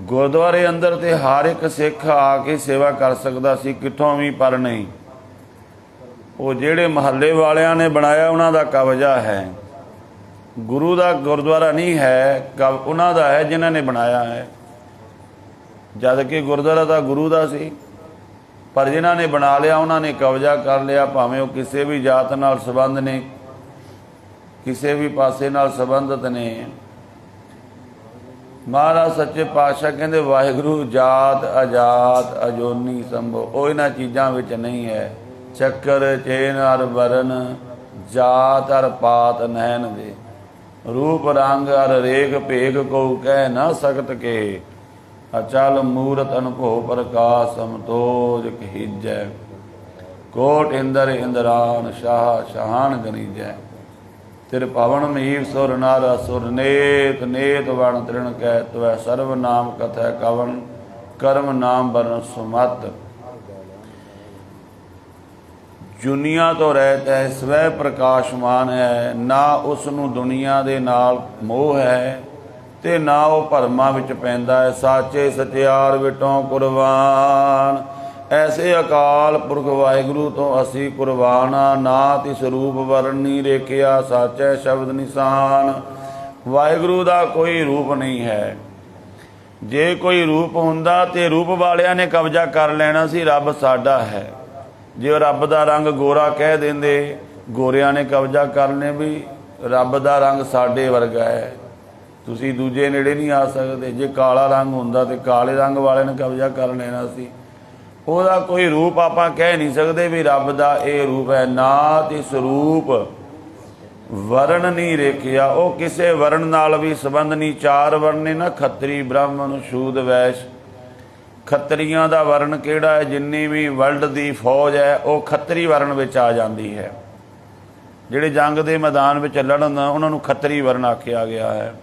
ਗੁਰਦੁਆਰੇ ਅੰਦਰ ਤੇ ਹਰ ਇੱਕ ਸਿੱਖ ਆ ਕੇ ਸੇਵਾ ਕਰ ਸਕਦਾ ਸੀ ਕਿੱਥੋਂ ਵੀ, ਪਰ ਨਹੀਂ। ਉਹ ਜਿਹੜੇ ਮਹੱਲੇ ਵਾਲਿਆਂ ਨੇ ਬਣਾਇਆ ਉਹਨਾਂ ਦਾ ਕਬਜ਼ਾ ਹੈ। ਗੁਰੂ ਦਾ ਗੁਰਦੁਆਰਾ ਨਹੀਂ ਹੈ, ਉਹਨਾਂ ਦਾ ਹੈ ਜਿਨ੍ਹਾਂ ਨੇ ਬਣਾਇਆ ਹੈ। ਜਦ ਕਿ ਗੁਰਦੁਆਰਾ ਤਾਂ ਗੁਰੂ ਦਾ ਸੀ, ਪਰ ਜਿਨ੍ਹਾਂ ਨੇ ਬਣਾ ਲਿਆ ਉਹਨਾਂ ਨੇ ਕਬਜ਼ਾ ਕਰ ਲਿਆ। ਭਾਵੇਂ ਉਹ ਕਿਸੇ ਵੀ ਜਾਤ ਨਾਲ ਸੰਬੰਧ ਨੇ, ਕਿਸੇ ਵੀ ਪਾਸੇ ਨਾਲ ਸੰਬੰਧਿਤ ਨੇ। ਮਹਾਰਾਜ ਸੱਚੇ ਪਾਤਸ਼ਾਹ ਕਹਿੰਦੇ ਵਾਹਿਗੁਰੂ ਜਾਤ ਅਜਾਤ ਅਜੋਨੀ ਸੰਭੋ, ਉਹ ਇਹਨਾਂ ਚੀਜ਼ਾਂ ਵਿੱਚ ਨਹੀਂ ਹੈ। ਚੱਕਰ ਚੇਨ ਅਰ ਵਰਨ, ਜਾਤ ਅਰ ਪਾਤ ਨੈਣ ਦੇ, ਰੂਪ ਰੰਗ ਅਰ ਰੇਖ ਭੇਖ ਕੋ ਕਹਿ ਨਾ ਸਕਤ ਕੇ, ਅਚਲ ਮੂਰਤ ਅਨੁਭਵ ਪ੍ਰਕਾਸ਼ ਸਮਤੋਜ ਕਹੀਜੈ, ਕੋਟ ਇੰਦਰ ਇੰਦਰਾਨ ਸ਼ਾਹ ਸ਼ਾਹਾਨ ਗਨੀਜੈ, ਤਿਰ ਪਵਨ ਮਹੀਵ ਸੁਰ ਨਰ ਅਸੁਰ ਨੇਤ ਨੇਤ ਵਣ ਤ੍ਰਿਣ ਕਹਿ ਤਵੈ ਸਰਵ ਨਾਮ ਕਥੈ ਕਵਨ ਕਰਮ ਨਾਮ ਬਰਨ ਸੁਮਤ। ਦੁਨੀਆ ਤੋਂ ਰਹਿਤ ਹੈ, ਸਵੈ ਪ੍ਰਕਾਸ਼ਮਾਨ ਹੈ। ਨਾ ਉਸ ਨੂੰ ਦੁਨੀਆ ਦੇ ਨਾਲ ਮੋਹ ਹੈ ਤੇ ਨਾ ਉਹ ਭਰਮਾਂ ਵਿੱਚ ਪੈਂਦਾ ਹੈ। ਸਾਚੇ ਸਚਿਆਰ ਵਿਟੋਂ ਕੁਰਬਾਨ, ਐਸੇ ਅਕਾਲ ਪੁਰਖ ਵਾਹਿਗੁਰੂ ਤੋਂ ਅਸੀਂ ਕੁਰਬਾਨ ਆ। ਨਾ ਤਿਸ ਰੂਪ ਵਰਣੀ ਰੇਖਿਆ, ਸਾਚੈ ਸ਼ਬਦ ਨਿਸ਼ਾਨ। ਵਾਹਿਗੁਰੂ ਦਾ ਕੋਈ ਰੂਪ ਨਹੀਂ ਹੈ। ਜੇ ਕੋਈ ਰੂਪ ਹੁੰਦਾ ਤੇ ਰੂਪ ਵਾਲਿਆਂ ਨੇ ਕਬਜ਼ਾ ਕਰ ਲੈਣਾ ਸੀ। ਰੱਬ ਸਾਡਾ ਹੈ। ਜੇ ਰੱਬ ਦਾ ਰੰਗ ਗੋਰਾ ਕਹਿ ਦਿੰਦੇ, ਗੋਰਿਆਂ ਨੇ ਕਬਜ਼ਾ ਕਰਨੇ ਵੀ ਰੱਬ ਦਾ ਰੰਗ ਸਾਡੇ ਵਰਗਾ ਹੈ, ਤੁਸੀਂ ਦੂਜੇ ਨੇੜੇ ਨਹੀਂ ਆ ਸਕਦੇ। ਜੇ ਕਾਲਾ ਰੰਗ ਹੁੰਦਾ ਤੇ ਕਾਲੇ ਰੰਗ ਵਾਲੇ ਨੇ ਕਬਜ਼ਾ ਕਰ ਲੈਣਾ ਸੀ। ਉਹਦਾ ਕੋਈ ਰੂਪ ਆਪਾਂ ਕਹਿ ਨਹੀਂ ਸਕਦੇ ਵੀ ਰੱਬ ਦਾ ਇਹ ਰੂਪ ਹੈ। ਨਾ ਤਿਸ ਰੂਪ ਵਰਨ ਨਹੀਂ ਰੇਖਿਆ, ਉਹ ਕਿਸੇ ਵਰਨ ਨਾਲ ਵੀ ਸੰਬੰਧ ਨਹੀਂ। ਚਾਰ ਵਰਨ ਨੇ ਨਾ, ਖੱਤਰੀ ਬ੍ਰਾਹਮਣ ਸ਼ੂਦ ਵੈਸ਼। ਖੱਤਰੀਆਂ ਦਾ ਵਰਨ ਕਿਹੜਾ ਹੈ? ਜਿੰਨੀ ਵੀ ਵਰਲਡ ਦੀ ਫੌਜ ਹੈ ਉਹ ਖੱਤਰੀ ਵਰਨ ਵਿੱਚ ਆ ਜਾਂਦੀ ਹੈ। ਜਿਹੜੇ ਜੰਗ ਦੇ ਮੈਦਾਨ ਵਿੱਚ ਲੜਨ ਉਹਨਾਂ ਨੂੰ ਖੱਤਰੀ ਵਰਨ ਆਖਿਆ ਗਿਆ ਹੈ।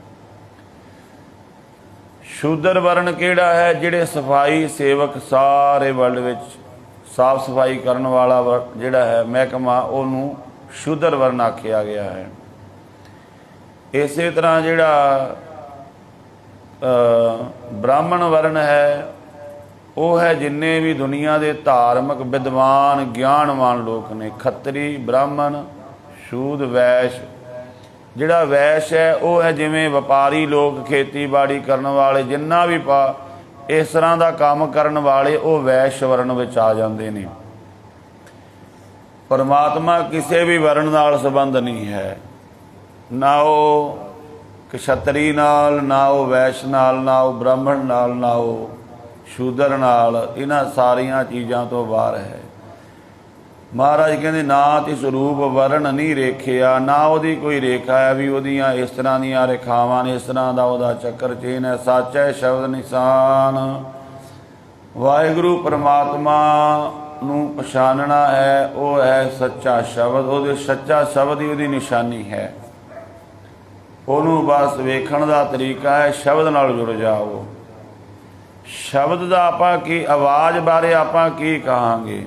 ਸ਼ੂਦਰ ਵਰਨ ਕਿਹੜਾ ਹੈ? ਜਿਹੜੇ ਸਫਾਈ ਸੇਵਕ, ਸਾਰੇ ਵਰਲਡ ਵਿੱਚ ਸਾਫ ਸਫਾਈ ਕਰਨ ਵਾਲਾ ਜਿਹੜਾ ਹੈ ਮਹਿਕਮਾ, ਉਹਨੂੰ ਸ਼ੂਦਰ ਵਰਨ ਆਖਿਆ ਗਿਆ ਹੈ। ਇਸੇ ਤਰ੍ਹਾਂ ਜਿਹੜਾ ਬ੍ਰਾਹਮਣ ਵਰਨ ਹੈ ਉਹ ਹੈ ਜਿੰਨੇ ਵੀ ਦੁਨੀਆ ਦੇ ਧਾਰਮਿਕ ਵਿਦਵਾਨ ਗਿਆਨਵਾਨ ਲੋਕ ਨੇ। ਖੱਤਰੀ, ਬ੍ਰਾਹਮਣ, ਸ਼ੂਦ, ਵੈਸ਼। ਜਿਹੜਾ ਵੈਸ਼ ਹੈ ਉਹ ਹੈ ਜਿਵੇਂ ਵਪਾਰੀ ਲੋਕ, ਖੇਤੀਬਾੜੀ ਕਰਨ ਵਾਲੇ, ਜਿੰਨਾ ਵੀ ਇਸ ਤਰ੍ਹਾਂ ਦਾ ਕੰਮ ਕਰਨ ਵਾਲੇ, ਉਹ ਵੈਸ਼ ਵਰਨ ਵਿੱਚ ਆ ਜਾਂਦੇ ਨੇ। ਪਰਮਾਤਮਾ ਕਿਸੇ ਵੀ ਵਰਨ ਨਾਲ ਸੰਬੰਧ ਨਹੀਂ ਹੈ। ਨਾ ਉਹ ਕਸ਼ਤਰੀ ਨਾਲ, ਨਾ ਉਹ ਵੈਸ਼ ਨਾਲ, ਨਾ ਉਹ ਬ੍ਰਾਹਮਣ ਨਾਲ, ਨਾ ਉਹ ਸ਼ੂਦਰ ਨਾਲ। ਇਹਨਾਂ ਸਾਰੀਆਂ ਚੀਜ਼ਾਂ ਤੋਂ ਬਾਹਰ ਹੈ। ਮਹਾਰਾਜ ਕਹਿੰਦੇ ਨਾ ਤਿਸ ਰੂਪ ਵਰਨ ਨਹੀਂ ਰੇਖਿਆ, ਨਾ ਉਹਦੀ ਕੋਈ ਰੇਖਾ ਹੈ ਵੀ ਉਹਦੀਆਂ ਇਸ ਤਰ੍ਹਾਂ ਦੀਆਂ ਰੇਖਾਵਾਂ ਨੇ, ਇਸ ਤਰ੍ਹਾਂ ਦਾ ਉਹਦਾ ਚੱਕਰ ਚੇਨ ਹੈ। ਸਾਚੈ ਸ਼ਬਦ ਨਿਸ਼ਾਨ। ਵਾਹਿਗੁਰੂ ਪਰਮਾਤਮਾ ਨੂੰ ਪਛਾਣਨਾ ਹੈ, ਉਹ ਹੈ ਸੱਚਾ ਸ਼ਬਦ। ਉਹਦੇ ਸੱਚਾ ਸ਼ਬਦ ਹੀ ਉਹਦੀ ਨਿਸ਼ਾਨੀ ਹੈ। ਉਹਨੂੰ ਬਸ ਵੇਖਣ ਦਾ ਤਰੀਕਾ ਹੈ ਸ਼ਬਦ ਨਾਲ ਜੁੜ ਜਾਓ। ਸ਼ਬਦ ਦਾ ਆਪਾਂ ਕੀ, ਆਵਾਜ਼ ਬਾਰੇ ਆਪਾਂ ਕੀ ਕਹਾਂਗੇ?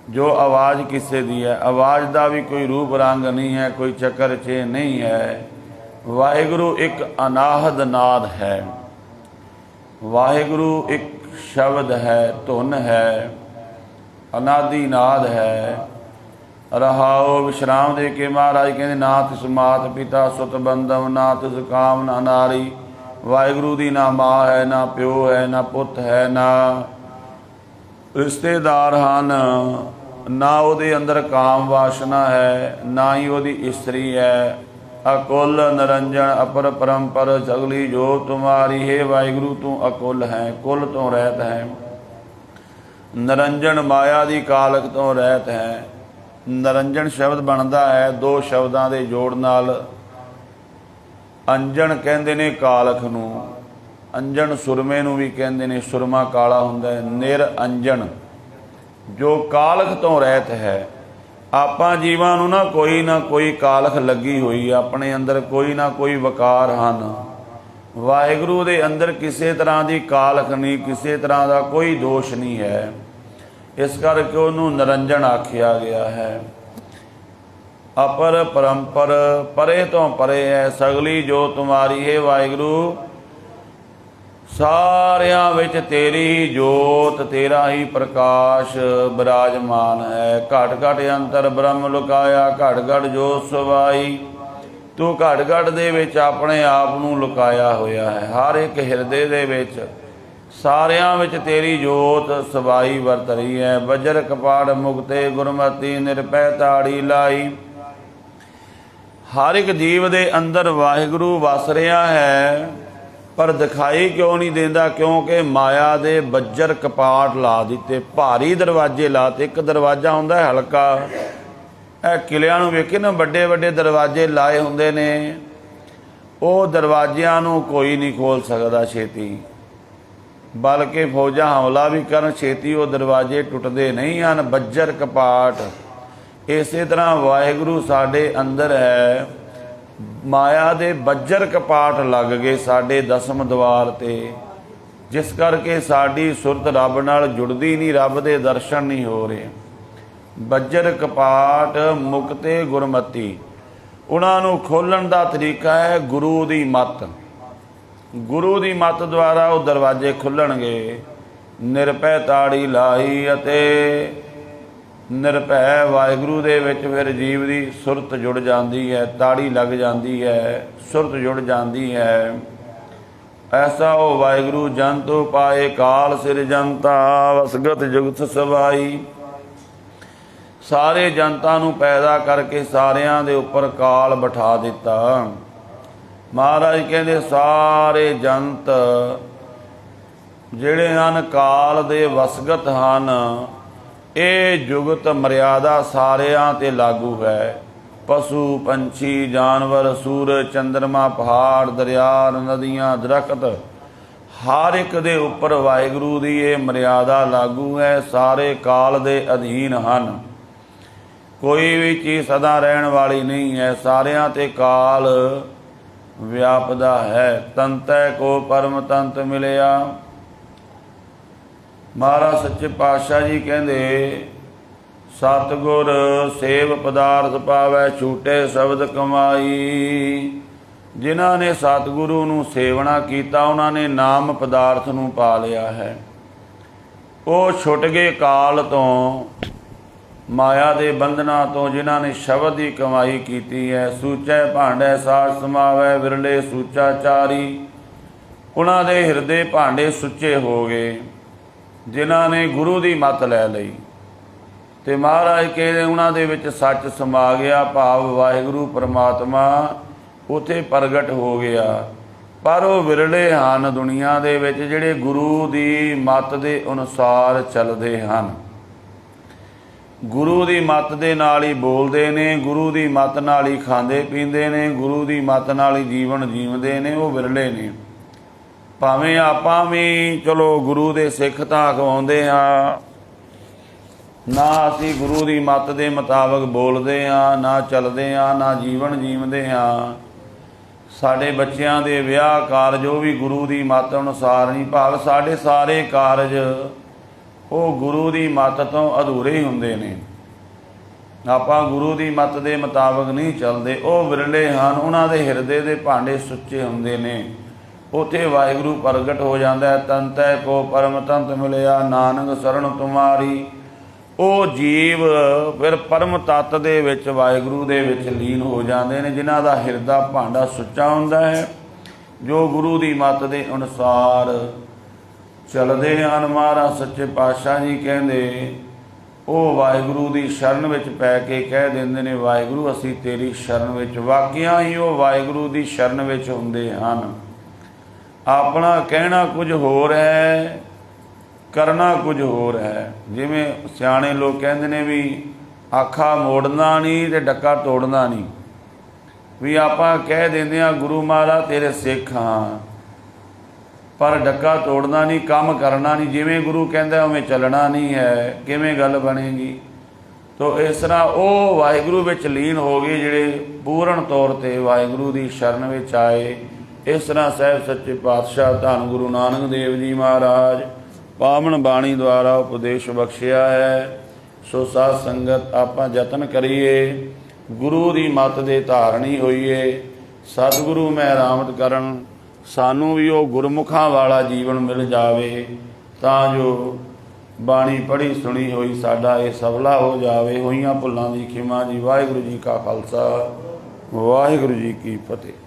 ਜੋ ਆਵਾਜ਼ ਕਿਸੇ ਦੀ ਹੈ, ਆਵਾਜ਼ ਦਾ ਵੀ ਕੋਈ ਰੂਪ ਰੰਗ ਨਹੀਂ ਹੈ, ਕੋਈ ਚੱਕਰ ਚੇ ਨਹੀਂ ਹੈ। ਵਾਹਿਗੁਰੂ ਇੱਕ ਅਨਾਹਦ ਨਾਦ ਹੈ। वाहिगुरु एक शब्द है, धुन है, अनादि नाद है। रहाओ विश्राम दे के महाराज कहते ना तिस मात पिता सुत बंधम, ना तिस काम ना नारी। वाहिगुरु दी ना माँ है, ना प्यो है, ना पुत है, ना रिश्तेदार हैं, ना ਉਹਦੇ अंदर काम वासना है, ना ही ਉਹਦੀ इस्त्री है। अकुल निरंजन अपर परंपर जगली जो तुम्हारी। हे वाहिगुरु तू अकुल है, कुल तो रहत है। निरंजन माया दी कालक तो रहत है। निरंजन शब्द बनता है दो शब्दों के जोड़ नाल। अंजन कहते ने कालख नूं, अंजन सुरमे नूं भी कहते ने, सुरमा काला हुंदा है। निरअंजन जो कालख तो रहत है। ਆਪਾਂ ਜੀਵਾਂ ਨੂੰ ਨਾ ਕੋਈ ਕਾਲਖ ਲੱਗੀ ਹੋਈ, ਆਪਣੇ ਅੰਦਰ ਕੋਈ ਨਾ ਕੋਈ ਵਕਾਰ ਹਨ। ਵਾਹਿਗੁਰੂ ਦੇ ਅੰਦਰ ਕਿਸੇ ਤਰ੍ਹਾਂ ਦੀ ਕਾਲਖ ਨਹੀਂ, ਕਿਸੇ ਤਰ੍ਹਾਂ ਦਾ ਕੋਈ ਦੋਸ਼ ਨਹੀਂ ਹੈ। ਇਸ ਕਰਕੇ ਉਹਨੂੰ ਨਿਰੰਜਨ ਆਖਿਆ ਗਿਆ ਹੈ। ਅਪਰ ਪਰੰਪਰ ਪਰੇ ਤੋਂ ਪਰੇ ਹੈ। ਸਗਲੀ ਜੋ ਤੁਮਾਰੀ ਹੈ ਵਾਹਿਗੁਰੂ, ਸਾਰਿਆਂ ਵਿੱਚ ਤੇਰੀ ਹੀ ਜੋਤ, ਤੇਰਾ ਹੀ ਪ੍ਰਕਾਸ਼ ਬਿਰਾਜਮਾਨ ਹੈ। ਘਟ ਘਟ ਅੰਤਰ ਬ੍ਰਹਮ ਲੁਕਾਇਆ, ਘਟ ਘਟ ਜੋਤ ਸਵਾਈ। ਤੂੰ ਘਟ ਘਟ ਦੇ ਵਿੱਚ ਆਪਣੇ ਆਪ ਨੂੰ ਲੁਕਾਇਆ ਹੋਇਆ ਹੈ। ਹਰ ਇੱਕ ਹਿਰਦੇ ਦੇ ਵਿੱਚ, ਸਾਰਿਆਂ ਵਿੱਚ ਤੇਰੀ ਜੋਤ ਸਵਾਈ ਵਰਤ ਰਹੀ ਹੈ। ਵਜਰ ਕਪਾੜ ਮੁਕਤੇ ਗੁਰਮਤੀ, ਨਿਰਭੈ ਤਾੜੀ ਲਾਈ। ਹਰ ਇੱਕ ਜੀਵ ਦੇ ਅੰਦਰ ਵਾਹਿਗੁਰੂ ਵਸ ਰਿਹਾ ਹੈ, पर दिखाई क्यों नहीं देता? क्योंकि माया दे बज्जर कपाट ला दिते, भारी दरवाजे लाते। एक दरवाजा हुंदा है हल्का, किलियां नूं वेखे ना, बड़े बड़े दरवाजे लाए हुंदे ने, वो दरवाजियां नूं कोई नहीं खोल सकदा छेती, बल्कि फौजां हमला भी करन छेती वो दरवाजे टुटदे नहीं हैं। बज्जर कपाट इस तरह वाहिगुरू साडे अंदर है। माया दे बज्जर कपाट लग गए साडे दसम द्वार ते, जिस करके साडी सुरत रब नाल जुड़दी नहीं, रब दे दर्शन नहीं हो रहे। बज्जर कपाट मुक्ते गुरमती, उन्हां नूं खोलण दा तरीका है गुरु दी मत। गुरु दी मत द्वारा वो दरवाजे खुलणगे। निरभै ताड़ी लाई अते निरभै वाहिगुरू दे विच फिर जीव दी सुरत जुड़ जाती है, ताड़ी लग जाती है, सुरत जुड़ जाती है। ऐसा हो वाहिगुरू जंतु पाए काल सिर जनता, वसगत जुगत सवाई। सारे जनता नूं पैदा करके सारियां दे उपर काल बिठा दिता। महाराज कहंदे सारे जंत जिहड़े हन काल दे वसगत हन। ये जुगत मर्यादा सारियां ते लागू है। पशु पंछी जानवर सूरज चंद्रमा पहाड़ दरिया नदियां दरखत, हर एक दे उपर वाहिगुरू दी ये मर्यादा लागू है। सारे काल दे अधीन हन। कोई भी चीज़ सदा रहन वाली नहीं है, सारियां ते काल व्यापदा है। तंतै को परम तंत मिलिया। महाराज सच्चे पातशाह जी कहते सतगुर सेव पदार्थ पावै, छूटे शब्द कमाई। जिन्हां ने सतगुरु नूं सेवना कीता, उन्होंने नाम पदार्थ नूं पा लिया है। वो छुट गए काल तो, माया दे बंधना तो, जिन्हां ने शब्द की कमाई की है। सूचै भांडे साज समावै, विरले सूचा चारी। उन्हां दे हिरदे भांडे सुच्चे हो गए, जिन्हां ने गुरु की मत लै लई। ते महाराज कहते उन्हां दे विच सच समा गया, भाव वाहिगुरू परमात्मा उत्थे प्रगट हो गया। पर वो विरले हन दुनिया दे विच जिहड़े गुरु की मत के अनुसार चलते हैं। गुरु की मत दे नाल ही बोलते ने, गुरु की मत नाल ही खांदे पींदे ने, गुरु की मत नाल ही जीवन जीवते ने, वो विरले ने। भावें आपां भी चलो गुरु दे सिख तां अखवाउंदे हां, ना असीं गुरु की मत के मुताबक बोलते हाँ, ना चलते हाँ, ना जीवन जीवते हाँ। साडे बच्चों के विआह कारज वो भी गुरु की मत अनुसार नहीं, भाव साडे सारे कारज वो गुरु की मत तो अधूरे ही हुंदे ने। आपां गुरु की मत के मुताबक नहीं चलते। वो विरले हैं, उन्हां दे हिरदे दे भांडे सुच्चे हुंदे ने। ਉੱਥੇ ਵਾਹਿਗੁਰੂ ਪ੍ਰਗਟ ਹੋ ਜਾਂਦਾ ਹੈ। ਤਨ ਤੈ ਕੋ ਪਰਮ ਤੰਤ ਮਿਲਿਆ, ਨਾਨਕ ਸਰਣ ਤੁਮਾਰੀ। ਉਹ ਜੀਵ ਫਿਰ ਪਰਮ ਤੱਤ ਦੇ ਵਿੱਚ, ਵਾਹਿਗੁਰੂ ਦੇ ਵਿੱਚ ਲੀਨ ਹੋ ਜਾਂਦੇ ਨੇ, ਜਿਨ੍ਹਾਂ ਦਾ ਹਿਰਦਾ ਭਾਂਡਾ ਸੁੱਚਾ ਹੁੰਦਾ ਹੈ, ਜੋ ਗੁਰੂ ਦੀ ਮੱਤ ਦੇ ਅਨੁਸਾਰ ਚੱਲਦੇ ਹਨ। ਮਹਾਰਾਜ ਸੱਚੇ ਪਾਤਸ਼ਾਹ ਜੀ ਕਹਿੰਦੇ ਉਹ ਵਾਹਿਗੁਰੂ ਦੀ ਸ਼ਰਨ ਵਿੱਚ ਪੈ ਕੇ ਕਹਿ ਦਿੰਦੇ ਨੇ, ਵਾਹਿਗੁਰੂ ਅਸੀਂ ਤੇਰੀ ਸ਼ਰਨ ਵਿੱਚ। ਵਾਕਿਆ ਹੀ ਉਹ ਵਾਹਿਗੁਰੂ ਦੀ ਸ਼ਰਨ ਵਿੱਚ ਹੁੰਦੇ ਹਨ। ਆਪਣਾ ਕਹਿਣਾ ਕੁਝ ਹੋਰ ਹੈ, ਕਰਨਾ ਕੁਝ ਹੋਰ ਹੈ। ਜਿਵੇਂ ਸਿਆਣੇ ਲੋਕ ਕਹਿੰਦੇ ਨੇ ਵੀ ਆਖਾ ਮੋੜਨਾ ਨਹੀਂ ਤੇ ਡੱਕਾ ਤੋੜਨਾ ਨਹੀਂ। ਵੀ ਆਪਾਂ ਕਹਿ ਦਿੰਦੇ ਹਾਂ ਗੁਰੂ ਮਹਾਰਾਜ ਤੇਰੇ ਸਿੱਖ ਹਾਂ, ਪਰ ਡੱਕਾ ਤੋੜਨਾ ਨਹੀਂ, ਕੰਮ ਕਰਨਾ ਨਹੀਂ। ਜਿਵੇਂ ਗੁਰੂ ਕਹਿੰਦਾ ਉਵੇਂ ਚੱਲਣਾ ਨਹੀਂ ਹੈ, ਕਿਵੇਂ ਗੱਲ ਬਣੇਗੀ? ਤੋ ਇਸ ਤਰ੍ਹਾਂ ਉਹ ਵਾਹਿਗੁਰੂ ਵਿੱਚ ਲੀਨ ਹੋ ਗਏ ਜਿਹੜੇ ਪੂਰਨ ਤੌਰ 'ਤੇ ਵਾਹਿਗੁਰੂ ਦੀ ਸ਼ਰਨ ਵਿੱਚ ਆਏ। ਇਸ ਤਰ੍ਹਾਂ ਸਾਹਿਬ ਸੱਚੇ ਪਾਤਸ਼ਾਹ ਧੰਨ ਗੁਰੂ ਨਾਨਕ ਦੇਵ ਜੀ ਮਹਾਰਾਜ ਪਾਵਨ ਬਾਣੀ ਦੁਆਰਾ ਉਪਦੇਸ਼ ਬਖਸ਼ਿਆ ਹੈ। ਸੋ ਸਾਧ ਸੰਗਤ ਆਪਾਂ ਯਤਨ ਕਰੀਏ, ਗੁਰੂ ਦੀ ਮੱਤ ਦੇ ਧਾਰਨੀ ਹੋਈਏ, ਸਤਿਗੁਰੂ ਮਿਹਰਾਮਤ ਕਰਨ, ਸਾਨੂੰ ਵੀ ਉਹ ਗੁਰਮੁਖਾਂ ਵਾਲਾ ਜੀਵਨ ਮਿਲ ਜਾਵੇ, ਤਾਂ ਜੋ ਬਾਣੀ ਪੜ੍ਹੀ ਸੁਣੀ ਹੋਈ ਸਾਡਾ ਇਹ ਸਫਲਾ ਹੋ ਜਾਵੇ। ਹੋਈਆਂ ਭੁੱਲਾਂ ਦੀ ਖਿਮਾ ਜੀ। ਵਾਹਿਗੁਰੂ ਜੀ ਕਾ ਖਾਲਸਾ, ਵਾਹਿਗੁਰੂ ਜੀ ਕੀ ਫਤਿਹ।